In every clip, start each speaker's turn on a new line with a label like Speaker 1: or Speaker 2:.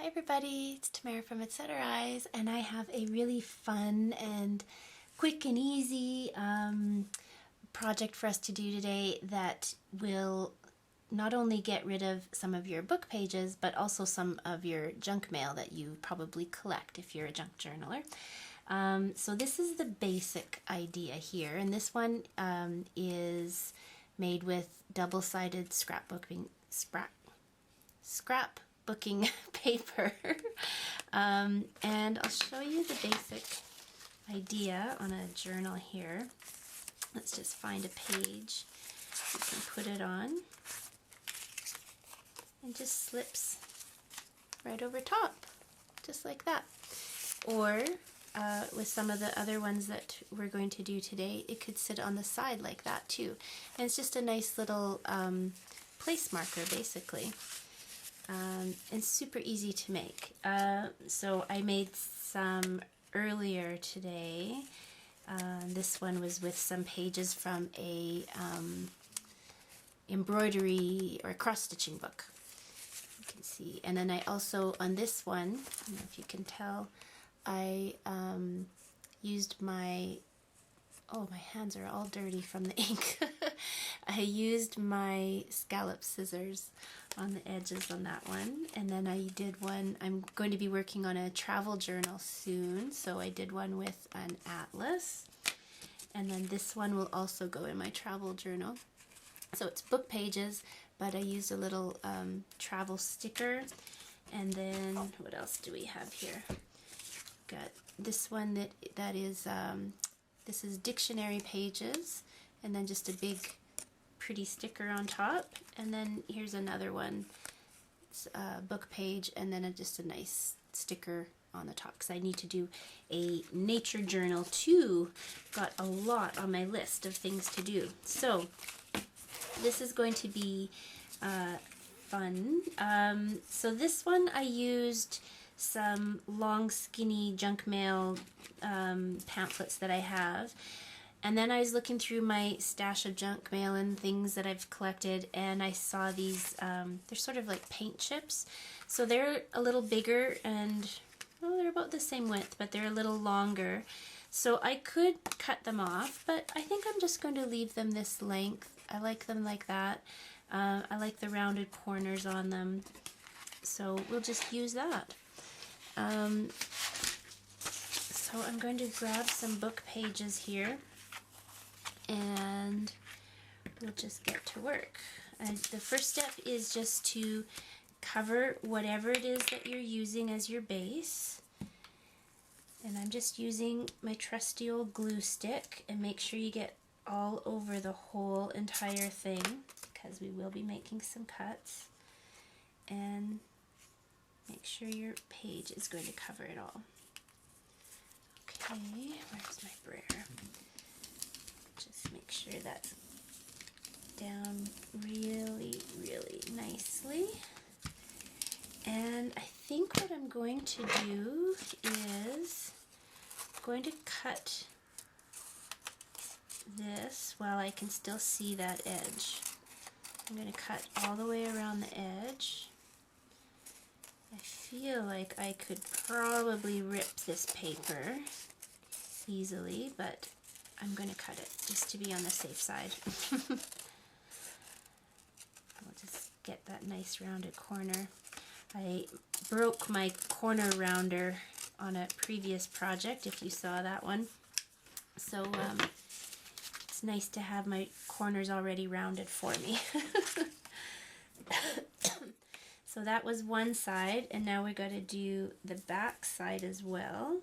Speaker 1: Hi everybody, it's Tamara from Eyes, and I have a really fun and quick and easy project for us to do today that will not only get rid of some of your book pages, but also some of your junk mail that you probably collect if you're a junk journaler. So this is the basic idea here, and this one is made with double-sided scrapbooking paper. And I'll show you the basic idea on a journal here. Let's just find a page you can put it on. And just slips right over top, just like that. Or with some of the other ones that we're going to do today, it could sit on the side like that too. And it's just a nice little place marker basically. And super easy to make. So I made some earlier today. This one was with some pages from a embroidery or cross-stitching book. You can see. And then I also, on this one, I don't know if you can tell, I used my, oh, my hands are all dirty from the ink. I used my scallop scissors on the edges on that one, and then I did one, I'm going to be working on a travel journal soon, so I did one with an atlas, and then this one will also go in my travel journal. So it's book pages, but I used a little travel sticker, and then what else do we have here? Got this one that is, this is dictionary pages, and then just a big pretty sticker on top, and then here's another one. It's a book page, and then just a nice sticker on the top because I need to do a nature journal too. Got a lot on my list of things to do. So this is going to be fun. So this one I used some long skinny junk mail pamphlets that I have. And then I was looking through my stash of junk mail and things that I've collected, and I saw these, they're sort of like paint chips. So they're a little bigger and, well, they're about the same width, but they're a little longer. So I could cut them off, but I think I'm just going to leave them this length. I like them like that. I like the rounded corners on them. So we'll just use that. So I'm going to grab some book pages here, and we'll just get to work. The first step is just to cover whatever it is that you're using as your base. And I'm just using my trusty old glue stick, and make sure you get all over the whole entire thing because we will be making some cuts. And make sure your page is going to cover it all. Okay, where's my brayer? Just make sure that's down really, really nicely. And I think what I'm going to do is I'm going to cut this while I can still see that edge. I'm going to cut all the way around the edge. I feel like I could probably rip this paper easily, but I'm going to cut it just to be on the safe side. I'll just get that nice rounded corner. I broke my corner rounder on a previous project, if you saw that one. So it's nice to have my corners already rounded for me. So that was one side, and now we're going to do the back side as well.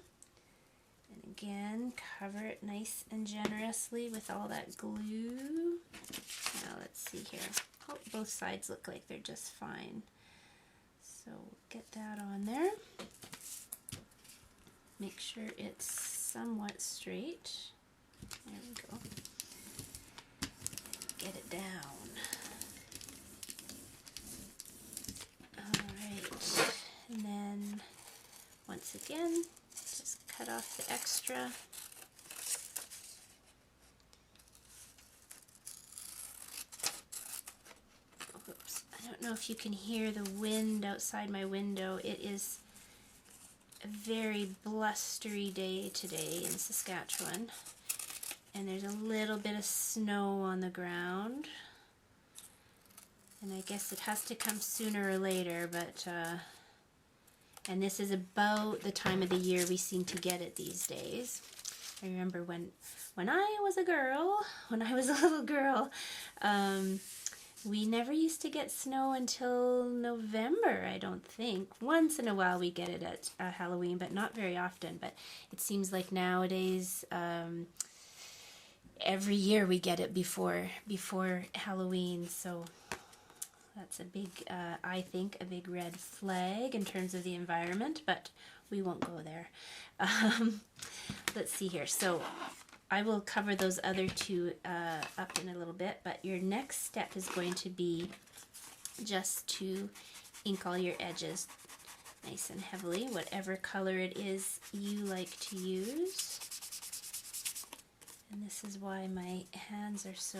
Speaker 1: And again, cover it nice and generously with all that glue. Now let's see here. Oh, both sides look like they're just fine. So we'll get that on there. Make sure it's somewhat straight. There we go. Get it down. Alright, and then once again, just cut off the extra. Oops, I don't don't know if you can hear the wind outside my window. It is a very blustery day today in Saskatchewan, and there's a little bit of snow on the ground, and I guess it has to come sooner or later, but and this is about the time of the year we seem to get it these days. I remember when I was a little girl, we never used to get snow until November, I don't think. Once in a while we get it at Halloween, but not very often. But it seems like nowadays, every year we get it before Halloween. So that's a big, I think, a big red flag in terms of the environment, but we won't go there. Let's see here. So I will cover those other two up in a little bit, but your next step is going to be just to ink all your edges nice and heavily, whatever color it is you like to use. And this is why my hands are so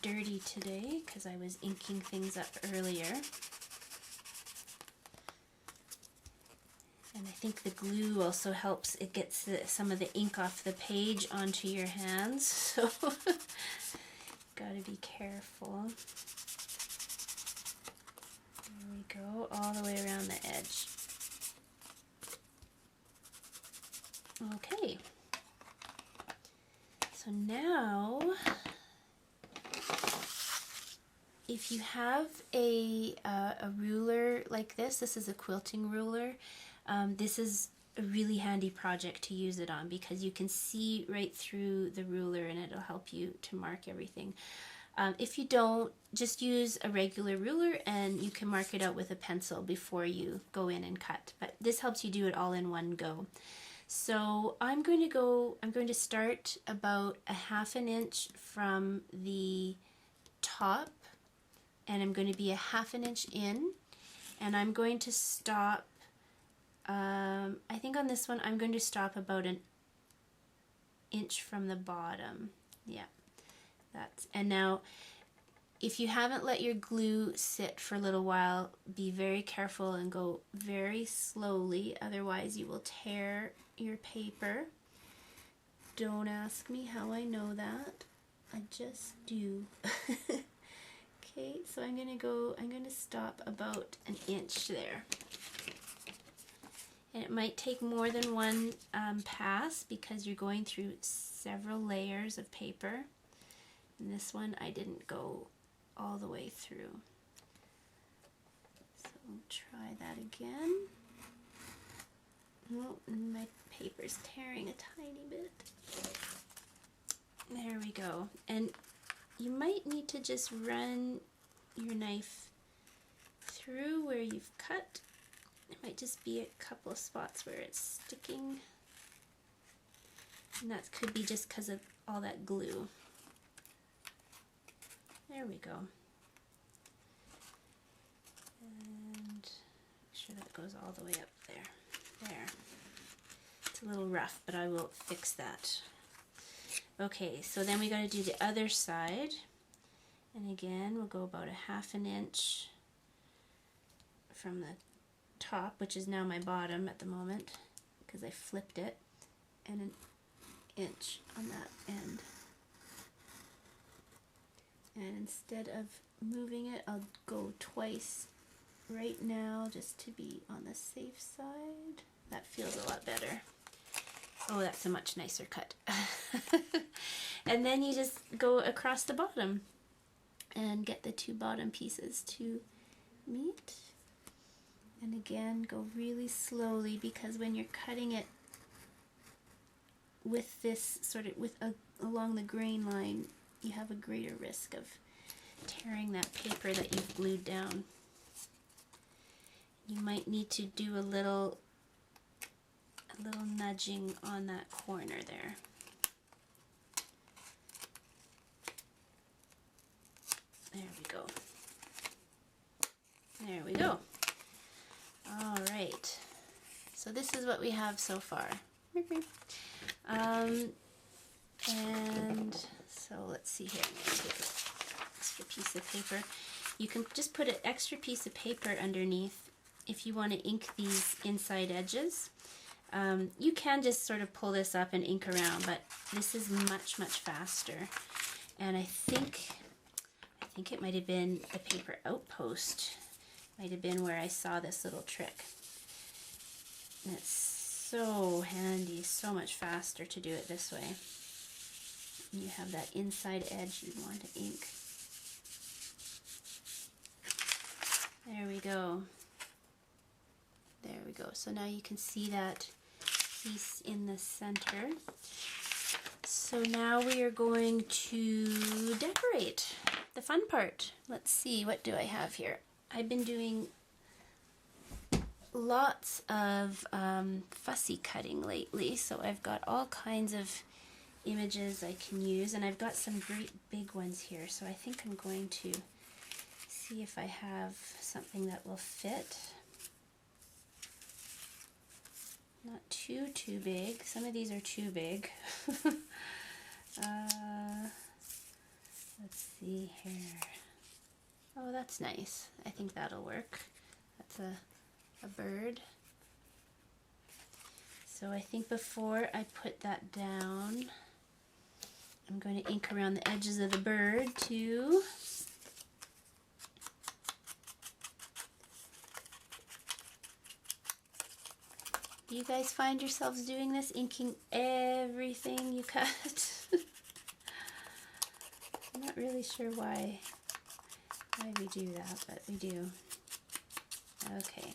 Speaker 1: dirty today, because I was inking things up earlier. And I think the glue also helps. It gets some of the ink off the page onto your hands, so gotta be careful. There we go, all the way around the edge. Okay, so now if you have a ruler like this is a quilting ruler. This is a really handy project to use it on because you can see right through the ruler and it'll help you to mark everything. If you don't, just use a regular ruler and you can mark it out with a pencil before you go in and cut. But this helps you do it all in one go. So I'm going to start about a ½ inch from the top, and I'm going to be a ½ inch in, and I'm going to stop. I think on this one I'm going to stop about an inch from the bottom. Yeah, and now if you haven't let your glue sit for a little while, be very careful and go very slowly, otherwise you will tear your paper. Don't ask me how I know that, I just do. Okay, so I'm going to stop about an inch there. And it might take more than one pass because you're going through several layers of paper. And this one I didn't go all the way through. So try that again. Oh, and my paper's tearing a tiny bit. There we go. And you might need to just run your knife through where you've cut. It might just be a couple of spots where it's sticking, and that could be just because of all that glue. There we go. And make sure that goes all the way up there. There. It's a little rough, but I will fix that. Okay, so then we got to do the other side, and again we'll go about a ½ inch from the top, which is now my bottom at the moment because I flipped it, and an inch on that end. And instead of moving it, I'll go twice right now just to be on the safe side. That feels a lot better. Oh, that's a much nicer cut. And then you just go across the bottom and get the two bottom pieces to meet. And again, go really slowly, because when you're cutting it with this along the grain line, you have a greater risk of tearing that paper that you've glued down. You might need to do a little nudging on that corner there. There we go. There we go. All right. So this is what we have so far. And so let's see here. I'm going to take an extra piece of paper. you can just put an extra piece of paper underneath if you want to ink these inside edges. You can just sort of pull this up and ink around, but this is much, much faster. And I think it might have been the Paper Outpost, might have been where I saw this little trick. And it's so handy, so much faster to do it this way. You have that inside edge you want to ink. There we go. There we go. So now you can see that piece in the center. So now we are going to decorate, the fun part. Let's see, what do I have here? I've been doing lots of fussy cutting lately, so I've got all kinds of images I can use, and I've got some great big ones here, so I think I'm going to see if I have something that will fit. Not too big. Some of these are too big. Let's see here. Oh, that's nice. I think that'll work. That's a bird. So I think before I put that down, I'm going to ink around the edges of the bird too. Do you guys find yourselves doing this, inking everything you cut? I'm not really sure why we do that, but we do. Okay.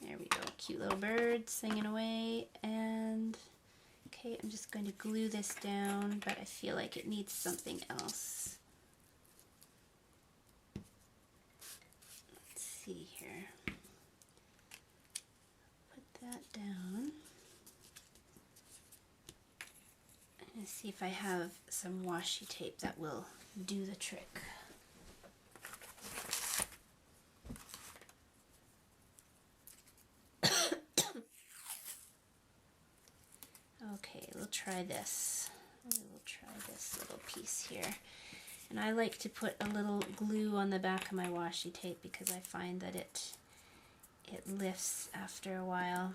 Speaker 1: There we go. Cute little bird singing away. And okay, I'm just going to glue this down, but I feel like it needs something else. Let's see here. Put that down. And see if I have some washi tape that will do the trick. Okay, we'll try this. We'll try this little piece here. And I like to put a little glue on the back of my washi tape because I find that it lifts after a while.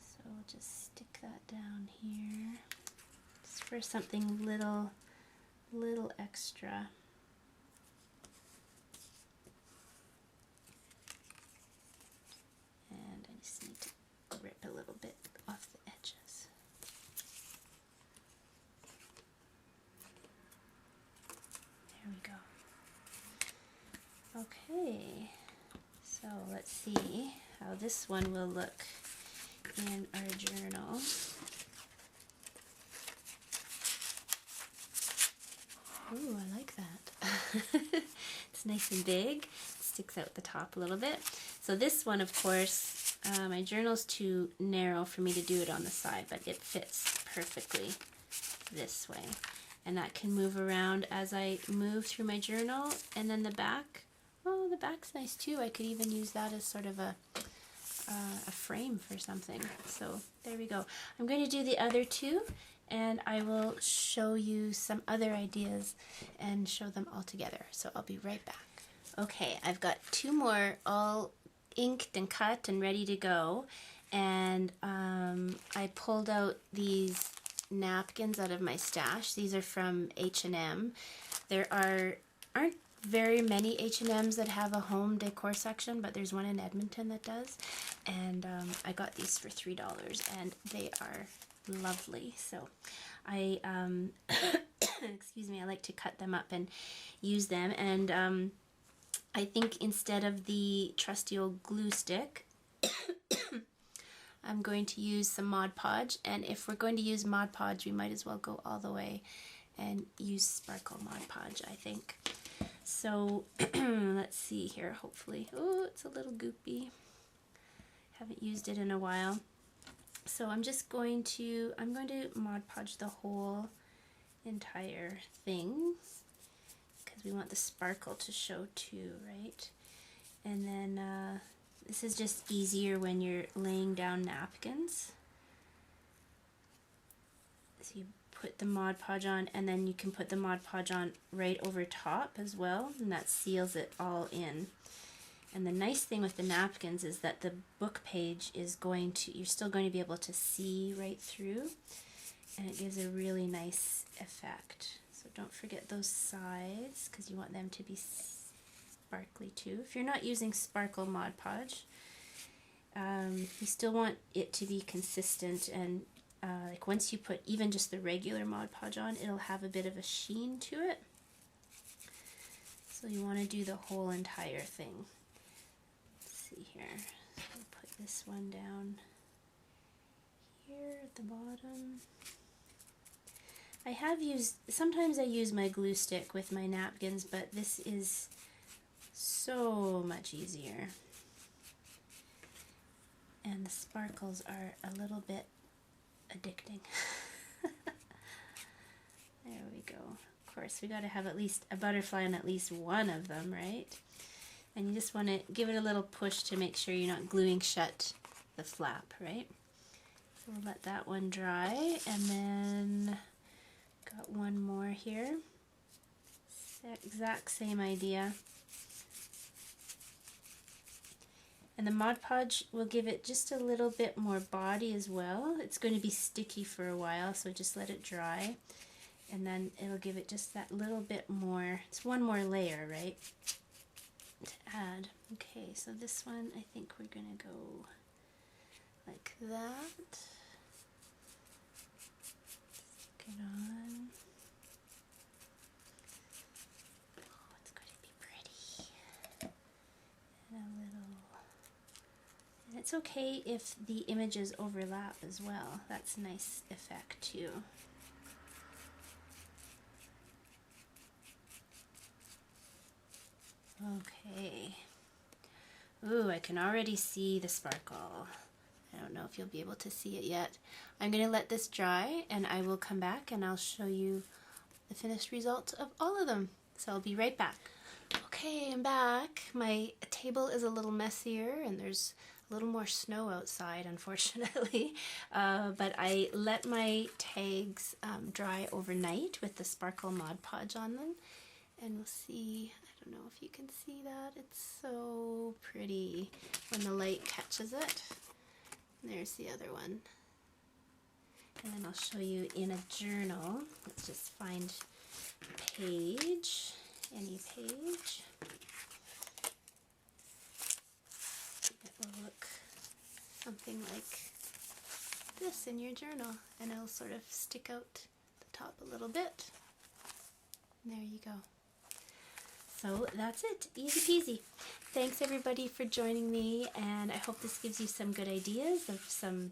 Speaker 1: So we'll just stick that down here. Just for something little extra. And I just need to rip a little bit off the edges. There we go. Okay, so let's see how this one will look in our journal. Ooh, I like that. It's nice and big. It sticks out the top a little bit. So this one, of course, my journal's too narrow for me to do it on the side, but it fits perfectly this way. And that can move around as I move through my journal. And then the back, oh, the back's nice too. I could even use that as sort of a frame for something. So there we go. I'm going to do the other two, and I will show you some other ideas and show them all together. So I'll be right back. Okay, I've got two more all inked and cut and ready to go, and I pulled out these napkins out of my stash. These are from H&M. There aren't very many H&Ms that have a home decor section, but there's one in Edmonton that does, and I got these for $3, and they are lovely. So I excuse me, I like to cut them up and use them, and I think instead of the trusty old glue stick, I'm going to use some Mod Podge, and if we're going to use Mod Podge, we might as well go all the way and use Sparkle Mod Podge, I think. So let's see here, hopefully. Oh, it's a little goopy. Haven't used it in a while. So I'm going to Mod Podge the whole entire thing because we want the sparkle to show too, right? And then this is just easier when you're laying down napkins. So you put the Mod Podge on, and then you can put the Mod Podge on right over top as well, and that seals it all in. And the nice thing with the napkins is that the book page is going to, you're still going to be able to see right through, and it gives a really nice effect. So don't forget those sides, because you want them to be sparkly too. If you're not using Sparkle Mod Podge, you still want it to be consistent, and like once you put even just the regular Mod Podge on, it'll have a bit of a sheen to it. So you want to do the whole entire thing. Let's see here. So I'll put this one down here at the bottom. I have used, sometimes I use my glue stick with my napkins, but this is so much easier. And the sparkles are a little bit addicting. There we go. Of course, we got to have at least a butterfly on at least one of them, right? And you just want to give it a little push to make sure you're not gluing shut the flap, right? So we'll let that one dry, and then got one more here. Exact same idea. And the Mod Podge will give it just a little bit more body as well. It's going to be sticky for a while, so just let it dry. And then it'll give it just that little bit more, it's one more layer, right, to add. Okay, so this one, I think we're going to go like that. Stick it on. Oh, it's going to be pretty. And a little. And it's okay if the images overlap as well. That's a nice effect too. Okay. Ooh, I can already see the sparkle. I don't know if you'll be able to see it yet. I'm going to let this dry, and I will come back and I'll show you the finished result of all of them. So I'll be right back. Okay, I'm back. My table is a little messier, and there's a little more snow outside, unfortunately. But I let my tags dry overnight with the Sparkle Mod Podge on them. And we'll see, I don't know if you can see that, it's so pretty when the light catches it. There's the other one. And then I'll show you in a journal. Let's just find a page, any page. It will look something like this in your journal, and it'll sort of stick out the top a little bit. And there you go. So that's it, easy peasy. Thanks everybody for joining me, and I hope this gives you some good ideas of some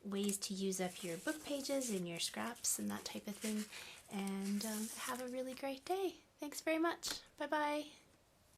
Speaker 1: ways to use up your book pages and your scraps and that type of thing. And have a really great day. Thanks very much. Bye-bye.